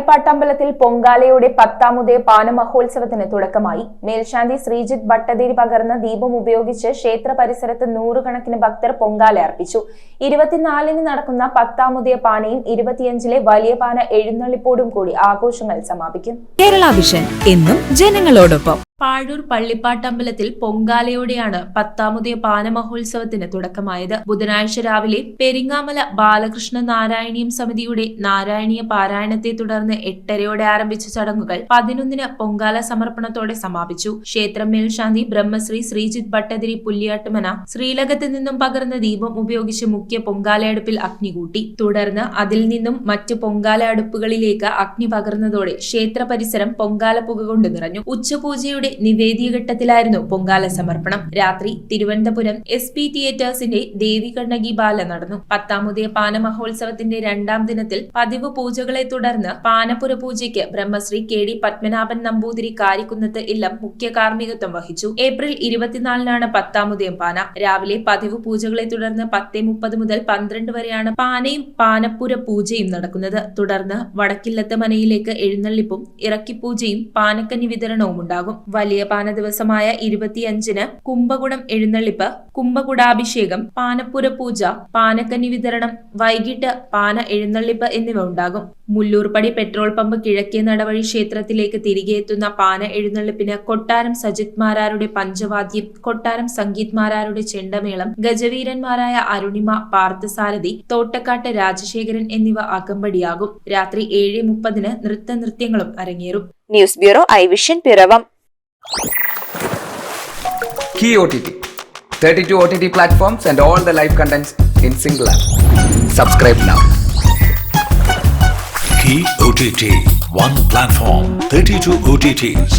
പള്ളിപ്പാട്ടമ്പലത്തിൽ പൊങ്കാലയുടെ 10ാമത് പാനമഹോത്സവത്തിന് തുടക്കമായി. മേൽശാന്തി ശ്രീജിത്ത് ഭട്ടതിരി പകർന്ന ദീപം ഉപയോഗിച്ച് ക്ഷേത്ര പരിസരത്ത് നൂറുകണക്കിന് ഭക്തർ പൊങ്കാല അർപ്പിച്ചു. 24-ന് നടക്കുന്ന 10ാമത് പാനയും 25-ലെ വലിയ പാന എഴുന്നള്ളിപ്പോടും കൂടി ആഘോഷങ്ങൾ സമാപിക്കും. കേരള വിഷൻ എന്നും ജനങ്ങളോടൊപ്പം. പാഴൂർ പള്ളിപ്പാട്ടമ്പലത്തിൽ പൊങ്കാലയോടെയാണ് 10ാമത് പാനമഹോത്സവത്തിന് തുടക്കമായത്. ബുധനാഴ്ച രാവിലെ പെരിങ്ങാമല ബാലകൃഷ്ണ നാരായണീയം സമിതിയുടെ നാരായണീയ പാരായണത്തെ തുടർന്ന് 8:30 ആരംഭിച്ച ചടങ്ങുകൾ 11-ന് പൊങ്കാല സമർപ്പണത്തോടെ സമാപിച്ചു. ക്ഷേത്രം മേൽശാന്തി ബ്രഹ്മശ്രീ ശ്രീജിത്ത് ഭട്ടതിരി പുല്ലിയാട്ടുമന ശ്രീലകത്ത് നിന്നും പകർന്ന ദീപം ഉപയോഗിച്ച് മുഖ്യ പൊങ്കാലയടുപ്പിൽ അഗ്നി കൂട്ടി. തുടർന്ന് അതിൽ നിന്നും മറ്റ് പൊങ്കാല അടുപ്പുകളിലേക്ക് അഗ്നി പകർന്നതോടെ ക്ഷേത്ര പരിസരം പൊങ്കാല പുക കൊണ്ട് നിറഞ്ഞു. ഉച്ചപൂജയുടെ നിവേദ്യഘട്ടത്തിലായിരുന്നു പൊങ്കാല സമർപ്പണം. രാത്രി തിരുവനന്തപുരം SP തിയേറ്റേഴ്സിന്റെ ദേവി കണ്ണകി ബാല നടന്നു. 10ാമത് പാനമഹോത്സവത്തിന്റെ 2ാം ദിനത്തിൽ പതിവ് പൂജകളെ തുടർന്ന് പാനപുര പൂജയ്ക്ക് ബ്രഹ്മശ്രീ KD പത്മനാഭൻ നമ്പൂതിരി കാരിക്കുന്നത്ത് ഇല്ലം മുഖ്യ കാർമ്മികത്വം വഹിച്ചു. ഏപ്രിൽ 24-നാണ് 10ാമത് പാന. രാവിലെ പതിവ് പൂജകളെ തുടർന്ന് 10:30 മുതൽ 12 വരെയാണ് പാനയും പാനപ്പുര പൂജയും നടക്കുന്നത്. തുടർന്ന് വടക്കില്ലത്ത് മനയിലേക്ക് എഴുന്നള്ളിപ്പും ഇറക്കിപ്പൂജയും പാനക്കഞ്ഞി വിതരണവും ഉണ്ടാകും. വലിയ പാന ദിവസമായ 25-ന് കുംഭകുടം എഴുന്നള്ളിപ്പ്, കുംഭകുടാഭിഷേകം, പാനപ്പുര പൂജ, പാനക്കന്നി വിതരണം, വൈകിട്ട് പാന എഴുന്നള്ളിപ്പ് എന്നിവ ഉണ്ടാകും. മുല്ലൂർപ്പടി പെട്രോൾ പമ്പ് കിഴക്കേ നടവഴി ക്ഷേത്രത്തിലേക്ക് തിരികെ എത്തുന്ന പാന എഴുന്നള്ളിപ്പിന് കൊട്ടാരം സജിത് മാരാരുടെ പഞ്ചവാദ്യം, കൊട്ടാരം സംഗീത് മാരാരുടെ ചെണ്ടമേളം, ഗജവീരന്മാരായ അരുണിമ, പാർത്ഥസാരഥി, തോട്ടക്കാട്ട് രാജശേഖരൻ എന്നിവ അകമ്പടിയാകും. രാത്രി 7:30-ന് നൃത്തനൃത്യങ്ങളും അരങ്ങേറും. News bureau I vision Piravam. Key OTT 32 OTT platforms and all the live contents in single app. Subscribe now. Key OTT, one platform, 32 OTTs.